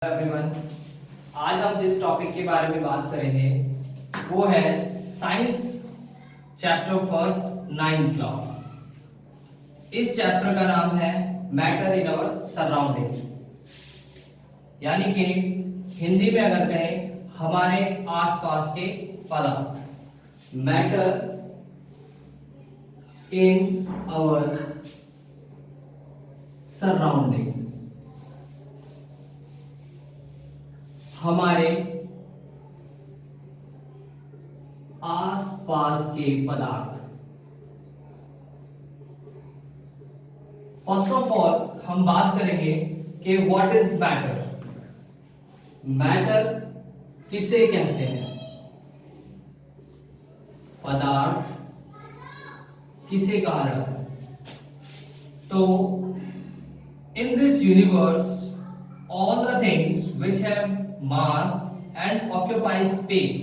Everyone, आज हम जिस टॉपिक के बारे में बात करेंगे वो है साइंस चैप्टर फर्स्ट 9 क्लास। इस चैप्टर का नाम है मैटर इन अवर सराउंडिंग, यानी कि हिंदी में अगर कहें हमारे आसपास के पदार्थ। मैटर इन अवर सराउंडिंग, हमारे आसपास के पदार्थ। फर्स्ट ऑफ ऑल हम बात करेंगे कि व्हाट इज मैटर। मैटर किसे कहते हैं? पदार्थ किसे कहा जाता है? तो in this universe all the things which have mass and occupy space,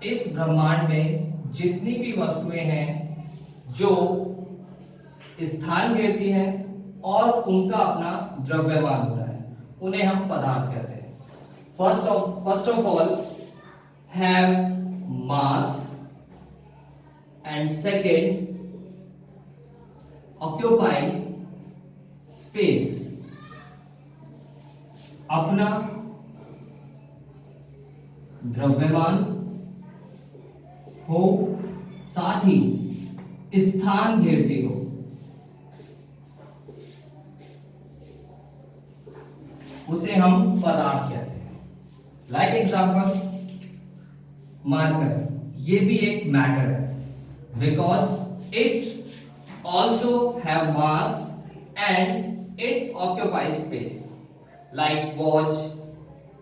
इस ब्रह्मांड में जितनी भी वस्तुएं हैं जो स्थान घेरती हैं और उनका अपना द्रव्यमान होता है, उन्हें हम पदार्थ कहते हैं। First of all have mass and second occupy space, अपना द्रव्यमान हो साथ ही स्थान घेरती हो। उसे हम पदार्थ कहते हैं। लाइक एग्जांपल मार्कर, ये भी एक मैटर है because it also have mass and it occupies space. Like watch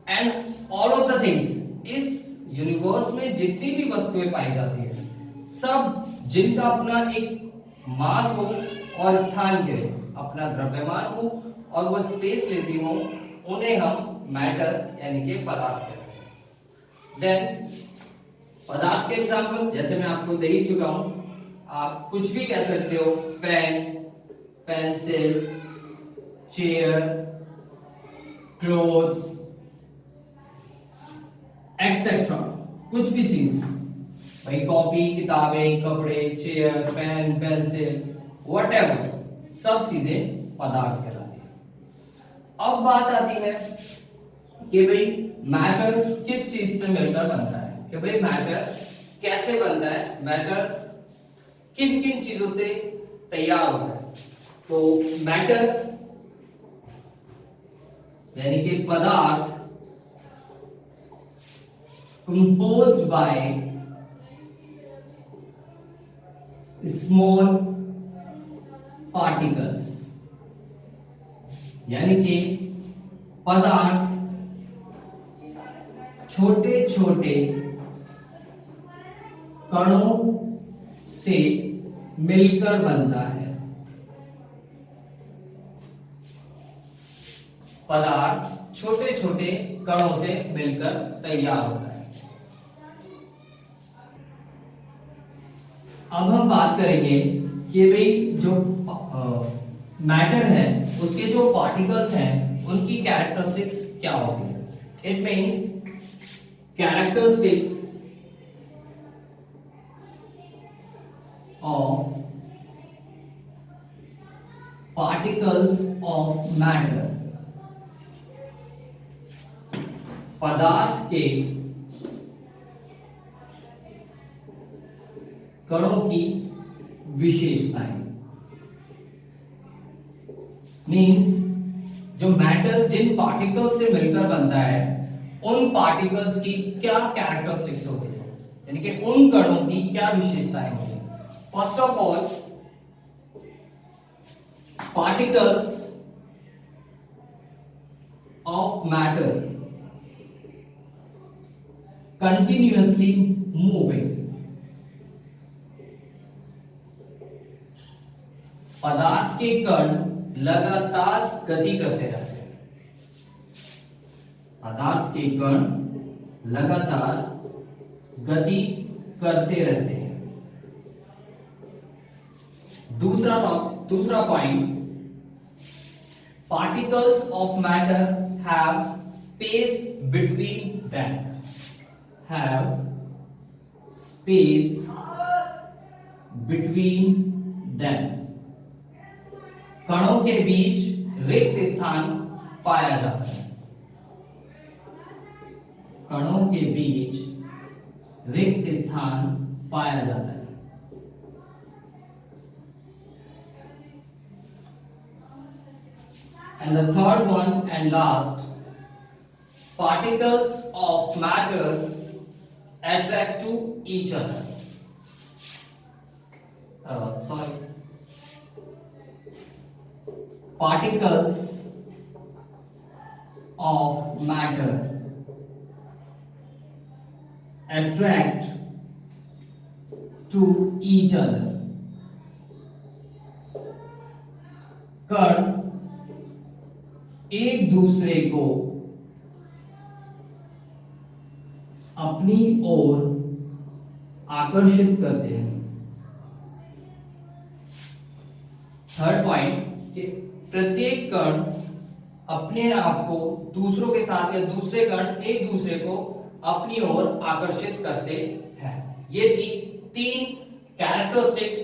and all of the things, इस यूनिवर्स में जितनी भी वस्तुएं पाई जाती है सब जिनका अपना एक मास हो और स्थान घेरे, अपना द्रव्यमान हो और वो स्पेस लेती हो, उन्हें हम मैटर यानी कि पदार्थ कहते हैं। देन पदार्थ के एग्जांपल जैसे मैं आपको दे ही चुका हूं, आप कुछ भी कह सकते हो, pen, pencil, chair, clothes etcetera, कुछ भी चीज, भाई कॉपी, किताबें, कपड़े, चेयर, पेन, पेंसिल, व्हाटएवर, सब चीजें पदार्थ कहलाती है। अब बात आती है कि भाई मैटर किस चीज से मिलकर बनता है, कि भाई मैटर कैसे बनता है, मैटर किन किन चीजों से तैयार होता है। तो मैटर यानी कि पदार्थ composed by small particles, यानी कि पदार्थ छोटे छोटे कणों से मिलकर बनता है। पदार्थ छोटे छोटे कणों से मिलकर तैयार होता है। अब हम बात करेंगे कि भाई जो मैटर है उसके जो पार्टिकल्स हैं उनकी कैरेक्टरिस्टिक्स क्या होती है। It means characteristics of particles of matter, पदार्थ के कणों की विशेषताएं। मींस जो मैटर जिन पार्टिकल्स से मिलकर बनता है उन पार्टिकल्स की क्या कैरेक्टरिस्टिक्स होती है, यानी कि उन कणों की क्या विशेषताएं होती है। First of all, particles of matter continuously moving, पदार्थ के कण लगातार गति करते रहते हैं। पदार्थ के कण लगातार गति करते रहते हैं। दूसरा point, particles of matter have space between them. Have space between them. कणों के बीच रिक्त स्थान पाया जाता है. कणों के बीच रिक्त स्थान पाया जाता है. And the third one and last, particles of matter attract to each other. Particles of matter attract to each other. कण एक दूसरे को अपनी ओर आकर्षित करते हैं. थर्ड पॉइंट कि प्रत्येक कण अपने आप को दूसरों के साथ या दूसरे कण एक दूसरे को अपनी ओर आकर्षित करते हैं. ये थी 3 characteristics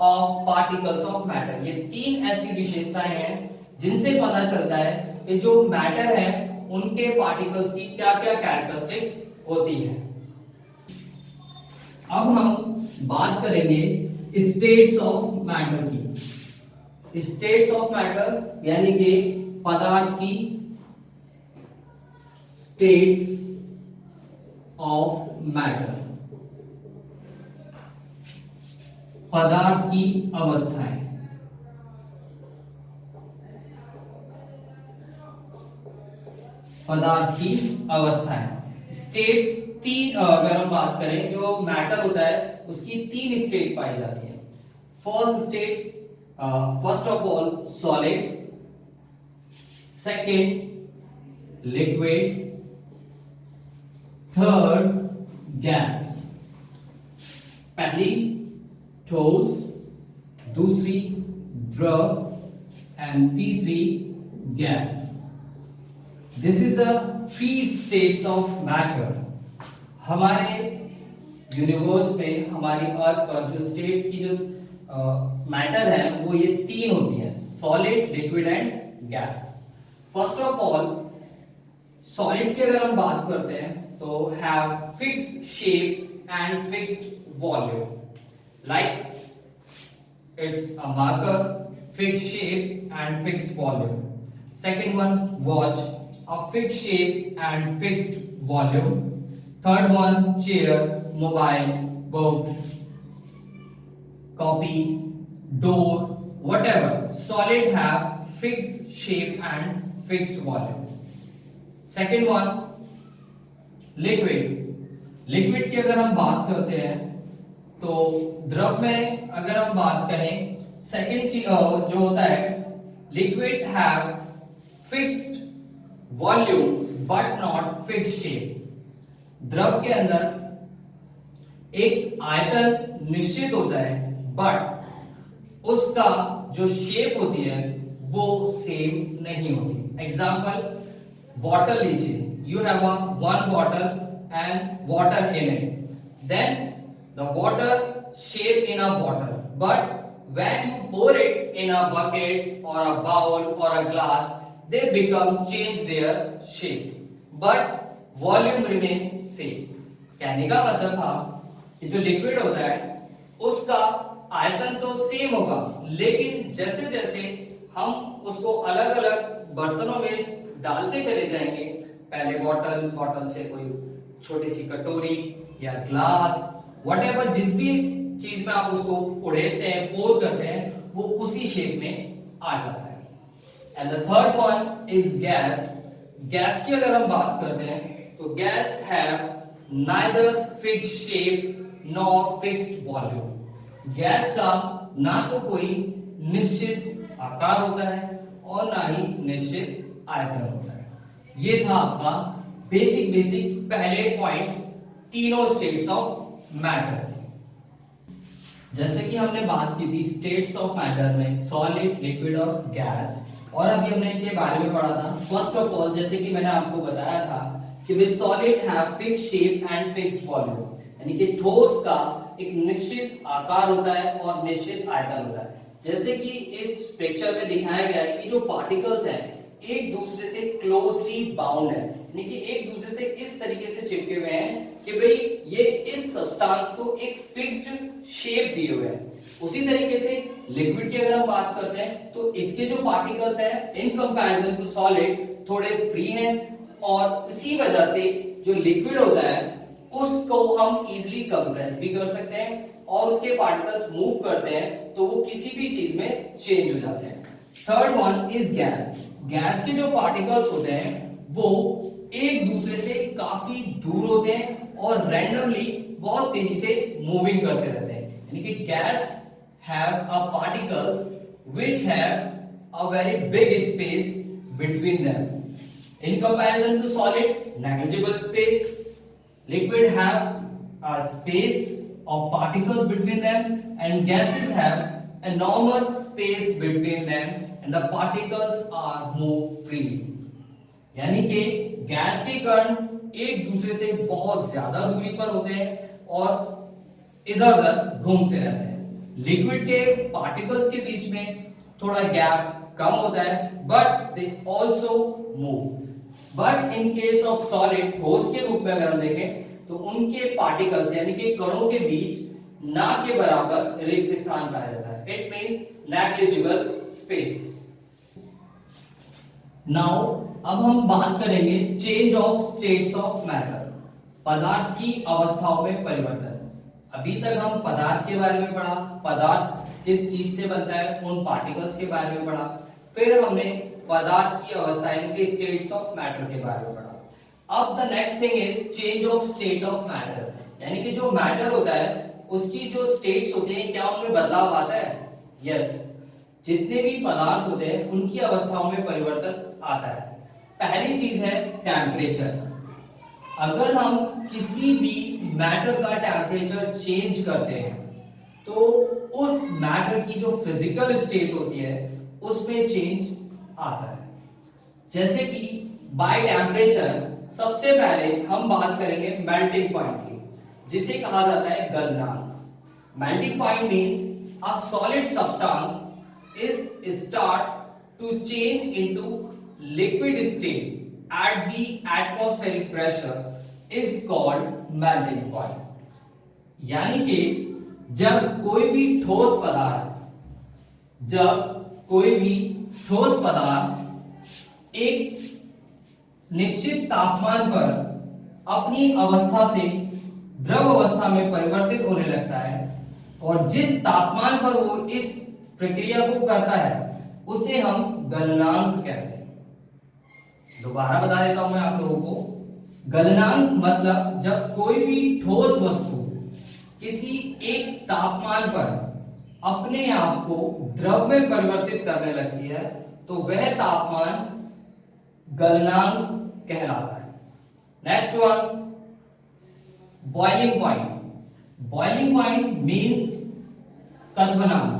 of particles of matter. ये 3 ऐसी विशेषताएं हैं जिनसे पता चलता है कि जो मैटर है उनके पार्टिकल्स की क्या क्या कैरेक्टरिस्टिक्स होती है. अब हम बात करेंगे स्टेट्स ऑफ मैटर की. स्टेट्स ऑफ मैटर यानी कि पदार्थ की स्टेट्स ऑफ मैटर, पदार्थ की अवस्थाएं. पदार्थ की अवस्थाएं. स्टेट्स 3 अगर हम बात करें जो मैटर होता है उसकी 3 स्टेट पाई जाती है. First state, first of all solid, second liquid, third gas. पहली ठोस, दूसरी द्रव एंड तीसरी gas. This is the 3 states of matter. हमारे यूनिवर्स में, हमारी अर्थ पर जो स्टेट्स की जो मैटर है वो ये 3 होती हैं, solid, liquid and gas. First of all solid की अगर हम बात करते हैं तो have fixed shape and fixed volume. Like it's a marker, fixed shape and fixed volume. Second one watch, a fixed shape and fixed volume. Third one chair, mobile, books, copy, door, whatever. Solid have fixed shape and fixed volume. Second one liquid. Liquid की अगर हम बात करते हैं तो द्रव में अगर हम बात करें, सेकंड चीज जो होता है, liquid have fixed volume but not fixed shape. द्रव के अंदर एक आयतन निश्चित होता है बट उसका जो शेप होती है वो सेम नहीं होती. एग्जाम्पल, बॉटल लीजिए. You have a one bottle and water in it. Then the water shape in a bottle, but when you pour it in a bucket or a bowl or a glass, they become change their shape but volume remain same. कहने का मतलब था कि जो liquid होता है उसका आयतन तो सेम होगा, लेकिन जैसे जैसे हम उसको अलग अलग बर्तनों में डालते चले जाएंगे, पहले बॉटल, बॉटल से कोई छोटी सी कटोरी या ग्लास, व्हाटएवर जिस भी चीज में आप उसको उड़ेलते हैं, पोर करते हैं, वो उसी शेप में आ जाता है. And the third one is gas. Gas की अगर हम बात करते हैं तो guys have neither fixed shape nor fixed volume. Gas का ना तो कोई निश्चित आकार होता है और ना ही निश्चित आयतन होता है. ये था आपका बेसिक पहले पॉइंट्स तीनों स्टेट्स ऑफ मैटर. जैसे कि हमने बात की थी स्टेट्स ऑफ मैटर में सॉलिड, लिक्विड और गैस. और अभी हमने इनके बारे में पढ़ा था। फर्स्ट ऑफ ऑल, जैसे कि मैंने आपको बताया था कि वे solid have fixed shape and fixed volume, यानी कि ठोस का एक निश्चित आकार होता है और निश्चित आयतन होता है। जैसे कि इस पिक्चर में दिखाया गया है कि जो पार्टिकल्स हैं एक दूसरे से क्लोजली बाउंड है, यानी कि एक दूसरे से इस तरीके से चिपके हुए हैं कि भाई ये इस सब्सटेंस को एक फिक्स्ड शेप दिए हुए हैं। उसी तरीके से लिक्विड की अगर हम बात करते हैं तो इसके जो पार्टिकल्स हैं इन कंपैरिजन टू सॉलिड थोड़े फ्री हैं, और इसी वजह से जो लिक्विड होता है उसको हम इजीली कंप्रेस भी कर सकते हैं और उसके पार्टिकल्स मूव करते हैं तो वो किसी भी चीज में चेंज हो जाते हैं। Third one is gas. Gas के जो पार्टिकल्स होते हैं वो एक दूसरे से काफी दूर होते हैं और रैंडमली बहुत तेजी से मूविंग करते रहते हैं, यानी कि gas have a particles which have a very big space between them. In comparison to solid, negligible space. Liquid have a space of particles between them, and gases have enormous space between them, and the particles are move freely. यानी कि gas के कण एक दूसरे से बहुत ज्यादा दूरी पर होते हैं और इधर उधर घूमते रहते हैं। लिक्विड के पार्टिकल्स के बीच में थोड़ा गैप कम होता है, but they also move. But in case of solid, ठोस के रूप में अगर हम देखें तो उनके पार्टिकल्स यानी कि कणों के बीच ना के बराबर रिक्त स्थान पाया जाता है। It means negligible space. Now अब हम बात करेंगे change of states of matter, पदार्थ की अवस्थाओं में परिवर्तन। अभी तक हम पदार्थ के बारे में पढ़ा, पदार्थ किस चीज से बनता है, उन पार्टिकल्स के बारे में पढ़ा। फिर हमने पदार्थ की अवस्था यानी कि स्टेट्स ऑफ मैटर के बारे में पढ़ा। अब the next thing is change of state of matter, यानी कि जो मैटर होता है उसकी जो स्टेट्स होते हैं क्या उनमें बदलाव आता है? यस, जितने भी पदार्थ होते हैं उनकी अवस्थाओं में परिवर्तन आता है। पहली चीज है टेम्परेचर। अगर हम किसी भी मैटर का टेम्परेचर चेंज करते हैं तो उस मैटर की जो फिजिकल स्टेट होती है उसमें चेंज आता है। जैसे कि बाय टेम्परेचर सबसे पहले हम बात करेंगे मेल्टिंग पॉइंट की, जिसे कहा जाता है गलनांक। Melting point means a solid substance is start to change into liquid state at the atmospheric pressure is called melting point। यानी कि जब कोई भी ठोस पदार्थ एक निश्चित तापमान पर अपनी अवस्था से द्रव अवस्था में परिवर्तित होने लगता है और जिस तापमान पर वो इस प्रक्रिया को करता है उसे हम गलनांक कहते हैं। दोबारा बता देता हूं मैं आप लोगों को, गलनांक मतलब जब कोई भी ठोस वस्तु किसी एक तापमान पर अपने आप को द्रव में परिवर्तित करने लगती है तो वह तापमान गलनांक कहलाता है। Next one, boiling point. Boiling point means क्वथनांक।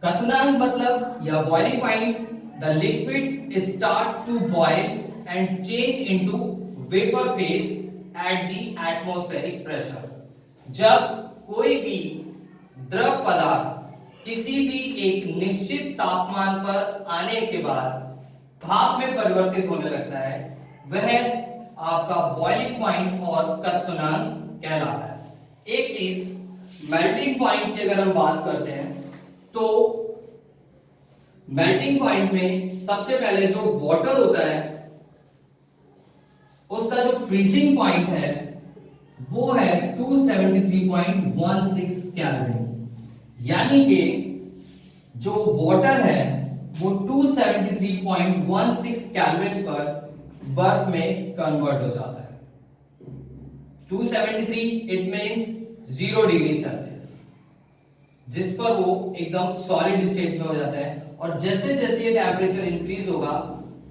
क्वथनांक मतलब या boiling point, the liquid start to boil and change into vapor phase at the atmospheric pressure। जब कोई भी द्रव पदार्थ किसी भी एक निश्चित तापमान पर आने के बाद भाप में परिवर्तित होने लगता है वह आपका बॉइलिंग पॉइंट और क्वथनांक कहलाता है। एक चीज मेल्टिंग पॉइंट की अगर हम बात करते हैं तो मेल्टिंग पॉइंट में सबसे पहले जो वाटर होता है उसका जो फ्रीजिंग पॉइंट है वो है 273.16 केल्विन। यानी कि जो वाटर है वो 273.16 केल्विन पर बर्फ में कन्वर्ट हो जाता है। 273 इट मींस 0 डिग्री सेल्सियस, जिस पर वो एकदम सॉलिड स्टेट में हो जाता है। और जैसे जैसे ये टेम्परेचर इंक्रीज होगा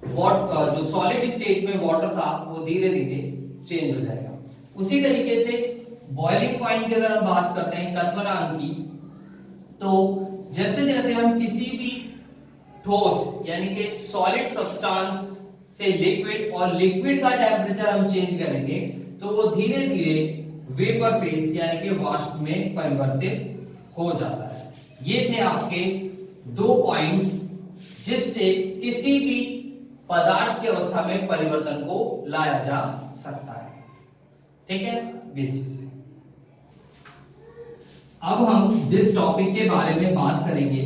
जो सॉलिड स्टेट में वाटर था वो धीरे धीरे चेंज हो जाएगा। उसी तरीके से बॉइलिंग पॉइंट की अगर हम बात करते हैं क्वथनांक की, तो जैसे जैसे हम किसी भी ठोस यानी कि सॉलिड सब्सटेंस से लिक्विड और लिक्विड का टेम्परेचर हम चेंज करेंगे तो वो धीरे धीरे वेपर फेस यानी कि वाष्प में परिवर्तित हो जाता है। ये थे आपके 2 पॉइंट्स जिससे किसी भी पदार्थ की अवस्था में परिवर्तन को लाया जा सकता है। ठीक है, ये चीज। अब हम जिस टॉपिक के बारे में बात करेंगे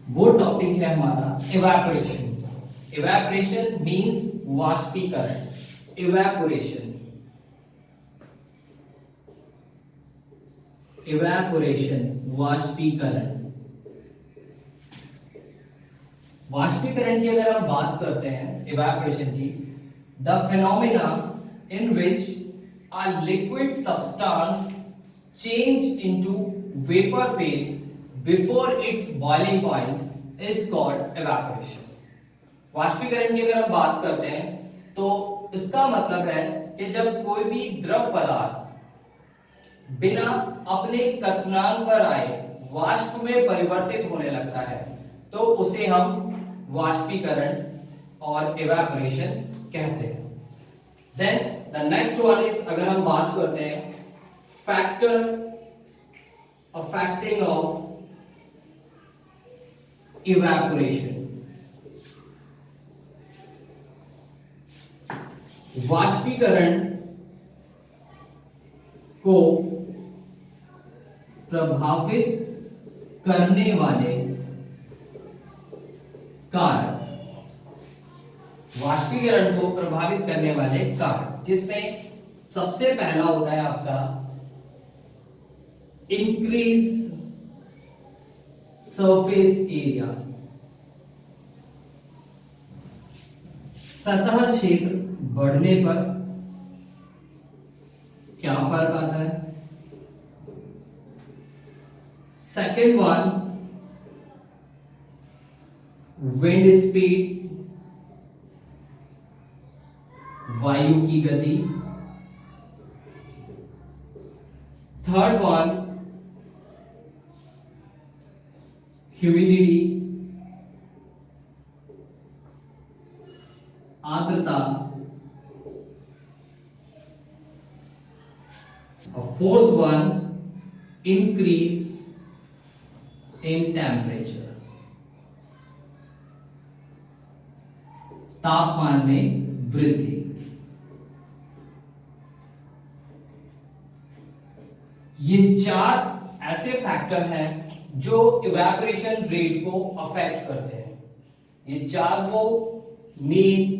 वो टॉपिक है हमारा इवेपोरेशन। इवेपोरेशन मींस वाष्पीकरण। इवेपोरेशन, इवेपोरेशन वाष्पीकरण। वाष्पीकरण की अगर हम बात करते हैं इवेपोरेशन की, the phenomena in which a liquid substance change into vapour phase before it's boiling point is called evaporation. वाष्पीकरण की अगर हम बात करते हैं तो इसका मतलब है कि जब कोई भी द्रव पदार्थ बिना अपने क्वथनांक पर आए वाष्प में परिवर्तित होने लगता है तो उसे हम वाष्पीकरण और इवेपोरेशन कहते हैं। Then the next one is, अगर हम बात करते हैं फैक्टर अफेक्टिंग ऑफ इवेपोरेशन। वाष्पीकरण को प्रभावित करने वाले कारक, वाष्पीकरण को प्रभावित करने वाले कारक, जिसमें सबसे पहला होता है आपका इंक्रीज सरफेस एरिया। सतह क्षेत्र बढ़ने पर क्या फर्क आता है? सेकेंड वन, विंड स्पीड, वायु की गति। थर्ड वन, ह्यूमिडिटी, आर्द्रता। और fourth one, increase in temperature, तापमान में वृद्धि। ये 4 ऐसे फैक्टर हैं जो इवेपोरेशन रेट को अफेक्ट करते हैं। ये 4 वो मेन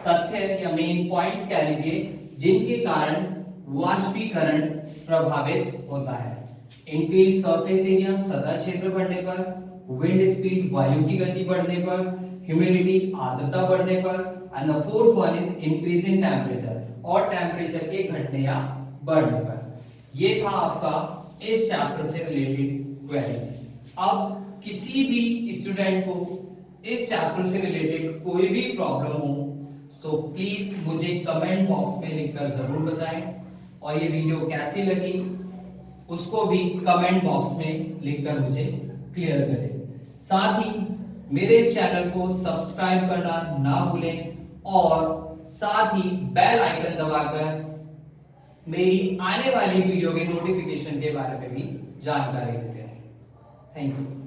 तथ्य या मेन पॉइंट्स कह लीजिए जिनके कारण वाष्पीकरण प्रभावित होता है। इंक्रीज सरफेस एरिया, सतह क्षेत्र बढ़ने पर, विंड स्पीड, वायु की गति बढ़ने पर, ह्यूमिडिटी, आर्द्रता बढ़ने पर, and the fourth one is increase in temperature, और टेम्परेचर के घटने या बढ़ने पर। ये था आपका इस चैप्टर से रिलेटेड क्वेरीज। अब किसी भी स्टूडेंट को इस चैप्टर से रिलेटेड कोई भी प्रॉब्लम हो तो प्लीज मुझे कमेंट बॉक्स में लिखकर जरूर बताएं, और ये वीडियो कैसी लगी उसको भी कमेंट बॉक्स में लिखकर मुझे क्लियर करें। साथ ही मेरे इस चैनल को सब्सक्राइब करना ना भूलें, और साथ ही बेल आइकन दबाकर मेरी आने वाली वीडियो के नोटिफिकेशन के बारे में भी जानकारी लेते रहें। Thank you.